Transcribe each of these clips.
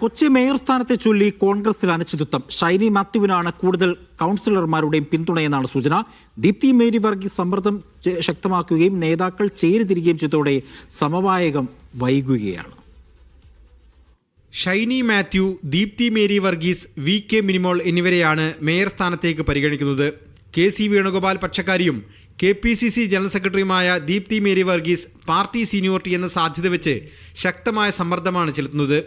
Kochi mayor സ്ഥാനത്തെ ചൊല്ലി കോൺഗ്രസിൽ അനിശ്ചിതത്വം. ഷൈനി മാത്യുവിനാണ് കൂടുതൽ കൗൺസിലർമാരുടെയും പിന്തുണയെന്നാണ് സൂചന. ദീപ്തി മേരി വർഗീസ് സമ്മർദ്ദം ശക്തമാക്കുകയും നേതാക്കൾ ചേരിതിരികുകയും ചെയ്തതോടെ സമവായകം വൈകുകയാണ്. ഷൈനി മാത്യു, ദീപ്തി മേരി വർഗീസ്, VK മിനിമോൾ എന്നിവരെയാണ് മേയർ സ്ഥാനത്തേക്ക് പരിഗണിക്കുന്നത്. KC വേണുഗോപാൽ പക്ഷക്കാരിയും KPCC ജനറൽ സെക്രട്ടറിയുമായ ദീപ്തി മേരി വർഗീസ് പാർട്ടി സീനിയോറിറ്റി എന്ന സാധ്യത വെച്ച് ശക്തമായ സമ്മർദ്ദമാണ് ചെലുത്തുന്നത്.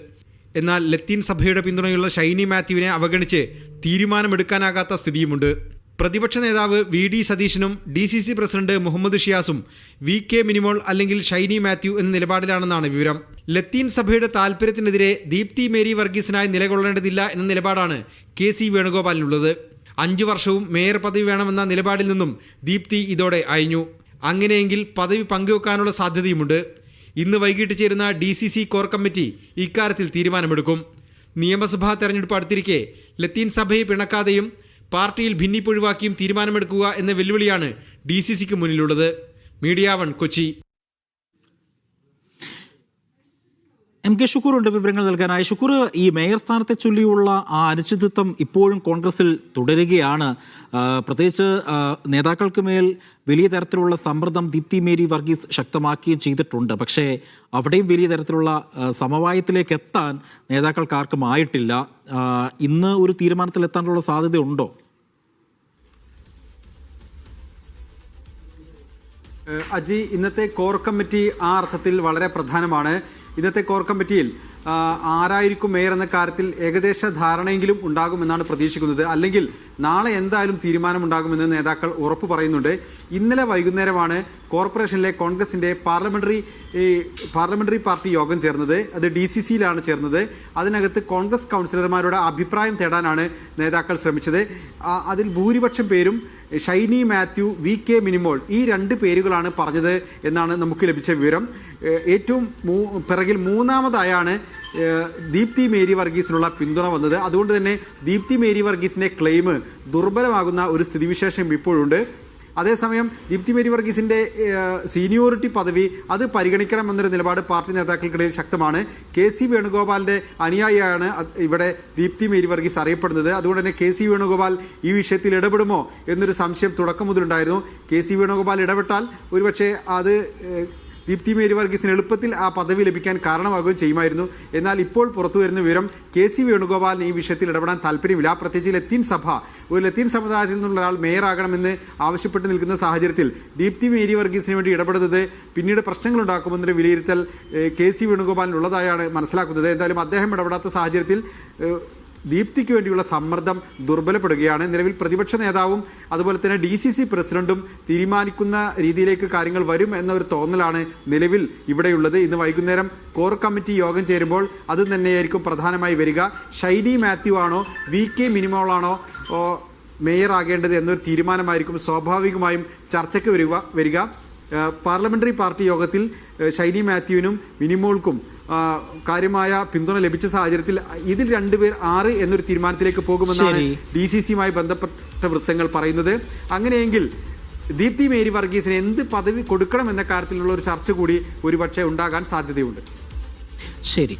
എന്നാൽ ലത്തീൻ സഭയുടെ പിന്തുണയുള്ള ഷൈനി മാത്യുവിനെ അവഗണിച്ച് തീരുമാനമെടുക്കാനാകാത്ത സ്ഥിതിയുമുണ്ട്. പ്രതിപക്ഷ നേതാവ് VD സതീശനും DCC പ്രസിഡന്റ് മുഹമ്മദ് ഷിയാസും VK മിനിമോൾ അല്ലെങ്കിൽ ഷൈനി മാത്യു എന്ന നിലപാടിലാണെന്നാണ് വിവരം. ലത്തീൻ സഭയുടെ താൽപര്യത്തിനെതിരെ ദീപ്തി മേരി വർഗീസിനായി നിലകൊള്ളേണ്ടതില്ല എന്ന നിലപാടാണ് KC വേണുഗോപാലിനുള്ളത്. 5 വർഷവും മേയർ പദവി വേണമെന്ന നിലപാടിൽ നിന്നും ദീപ്തി ഇതോടെ അയഞ്ഞു. അങ്ങനെയെങ്കിൽ പദവി പങ്കുവെക്കാനുള്ള സാധ്യതയുമുണ്ട്. ഇന്ന് വൈകിട്ട് ചേരുന്ന DCC കോർ കമ്മിറ്റി ഇക്കാര്യത്തിൽ തീരുമാനമെടുക്കും. നിയമസഭാ തെരഞ്ഞെടുപ്പ് അടുത്തിരിക്കെ ലത്തീൻ സഭയെ പിണക്കാതെയും പാർട്ടിയിൽ ഭിന്നിപ്പൊഴിവാക്കിയും തീരുമാനമെടുക്കുക എന്ന വെല്ലുവിളിയാണ് DCCക്ക് മുന്നിലുള്ളത്. മീഡിയ 1 കൊച്ചി. MK ഷുക്കൂർ ഉണ്ട് വിവരങ്ങൾ നൽകാനായി. ഷുക്കൂർ, ഈ മേയർ സ്ഥാനത്തെ ചൊല്ലിയുള്ള ആ അനിശ്ചിതത്വം ഇപ്പോഴും കോൺഗ്രസിൽ തുടരുകയാണ്. പ്രത്യേകിച്ച് നേതാക്കൾക്ക് മേൽ വലിയ തരത്തിലുള്ള സമ്മർദ്ദം ദീപ്തി മേരി വർഗീസ് ശക്തമാക്കുകയും ചെയ്തിട്ടുണ്ട്. പക്ഷേ അവിടെയും വലിയ തരത്തിലുള്ള സമവായത്തിലേക്ക് എത്താൻ നേതാക്കൾക്ക് ആർക്കും ആയിട്ടില്ല. ഇന്ന് ഒരു തീരുമാനത്തിലെത്താനുള്ള സാധ്യതയുണ്ടോ? അജി, ഇന്നത്തെ കോർ കമ്മിറ്റി ആ അർത്ഥത്തിൽ വളരെ പ്രധാനമാണ്. ഇന്നത്തെ കോർ കമ്മിറ്റിയിൽ ആരായിരിക്കും മേയർ എന്ന കാര്യത്തിൽ ഏകദേശ ധാരണയെങ്കിലും ഉണ്ടാകുമെന്നാണ് പ്രതീക്ഷിക്കുന്നത്. അല്ലെങ്കിൽ നാളെ എന്തായാലും തീരുമാനമുണ്ടാകുമെന്ന് നേതാക്കൾ ഉറപ്പ് പറയുന്നുണ്ട്. ഇന്നലെ വൈകുന്നേരമാണ് കോർപ്പറേഷനിലെ കോൺഗ്രസിൻ്റെ പാർലമെന്ററി പാർട്ടി യോഗം ചേർന്നത്. അത് DCCയിലാണ് ചേർന്നത്. അതിനകത്ത് കോൺഗ്രസ് കൗൺസിലർമാരുടെ അഭിപ്രായം തേടാനാണ് നേതാക്കൾ ശ്രമിച്ചത്. അതിൽ ഭൂരിപക്ഷം പേരും ഷൈനി മാത്യു, VK മിനിമോൾ ഈ 2 പേരുകളാണ് പറഞ്ഞത് എന്നാണ് നമുക്ക് ലഭിച്ച വിവരം. ഏറ്റവും പിറകിൽ മൂന്നാമതായാണ് ദീപ്തി മേരി വർഗീസിനുള്ള പിന്തുണ വന്നത്. അതുകൊണ്ട് തന്നെ ദീപ്തി മേരി വർഗീസിൻ്റെ ക്ലെയിം ദുർബലമാകുന്ന ഒരു സ്ഥിതിവിശേഷം ഇപ്പോഴുണ്ട്. അതേസമയം ദീപ്തി മേരി വർഗീസിൻ്റെ സീനിയോറിറ്റി പദവി അത് പരിഗണിക്കണമെന്നൊരു നിലപാട് പാർട്ടി നേതാക്കൾക്കിടയിൽ ശക്തമാണ്. KC വേണുഗോപാലിൻ്റെ അനുയായിയാണ് ഇവിടെ ദീപ്തി മേരി വർഗീസ് അറിയപ്പെടുന്നത്. അതുകൊണ്ട് തന്നെ KC വേണുഗോപാൽ ഈ വിഷയത്തിൽ ഇടപെടുമോ എന്നൊരു സംശയം തുടക്കം മുതലുണ്ടായിരുന്നു. KC വേണുഗോപാൽ ഇടപെട്ടാൽ ഒരുപക്ഷെ അത് ദീപ്തി മേരി വർഗീസിന് എളുപ്പത്തിൽ ആ പദവി ലഭിക്കാൻ കാരണമാകുകയും ചെയ്യുമായിരുന്നു. എന്നാൽ ഇപ്പോൾ പുറത്തു വരുന്ന വിവരം KC വേണുഗോപാലിന് ഈ വിഷയത്തിൽ ഇടപെടാൻ താല്പര്യമില്ല. പ്രത്യേകിച്ച് ഒരു ലത്തീൻ സമുദായത്തിൽ നിന്നുള്ള ഒരാൾ മേയറാകണമെന്ന് ആവശ്യപ്പെട്ട് നിൽക്കുന്ന സാഹചര്യത്തിൽ ദീപ്തി മേരി വർഗീസിന് വേണ്ടി ഇടപെടുന്നത് പിന്നീട് പ്രശ്നങ്ങളുണ്ടാക്കുമെന്നൊരു വിലയിരുത്തൽ KC വേണുഗോപാലിനുള്ളതായാണ് മനസ്സിലാക്കുന്നത്. എന്തായാലും അദ്ദേഹം ഇടപെടാത്ത സാഹചര്യത്തിൽ ദീപ്തിക്ക് വേണ്ടിയുള്ള സമ്മർദ്ദം ദുർബലപ്പെടുകയാണ്. നിലവിൽ പ്രതിപക്ഷ നേതാവും അതുപോലെ തന്നെ DCC പ്രസിഡന്റും തീരുമാനിക്കുന്ന രീതിയിലേക്ക് കാര്യങ്ങൾ വരും എന്നൊരു തോന്നലാണ് നിലവിൽ ഇവിടെയുള്ളത്. ഇന്ന് വൈകുന്നേരം കോർ കമ്മിറ്റി യോഗം ചേരുമ്പോൾ അത് തന്നെയായിരിക്കും പ്രധാനമായി വരിക. ഷൈനി മാത്യു ആണോ VK മിനിമോളാണോ മേയർ ആകേണ്ടത് എന്നൊരു തീരുമാനമായിരിക്കും സ്വാഭാവികമായും ചർച്ചയ്ക്ക് വരിക. പാർലമെന്ററി പാർട്ടി യോഗത്തിൽ ഷൈനി മാത്യുവിനും മിനിമോൾക്കും കാര്യമായ പിന്തുണ ലഭിച്ച സാഹചര്യത്തിൽ ഇതിൽ 2 പേർ 6 എന്നൊരു തീരുമാനത്തിലേക്ക് പോകുമെന്നാണ് DCCയുമായി ബന്ധപ്പെട്ട വൃത്തങ്ങൾ പറയുന്നത്. അങ്ങനെയെങ്കിൽ ദീപ്തി മേരി വർഗീസിന് എന്ത് പദവി കൊടുക്കണം എന്ന കാര്യത്തിലുള്ള ഒരു ചർച്ച കൂടി ഒരുപക്ഷെ ഉണ്ടാകാൻ സാധ്യതയുണ്ട്. ശരി.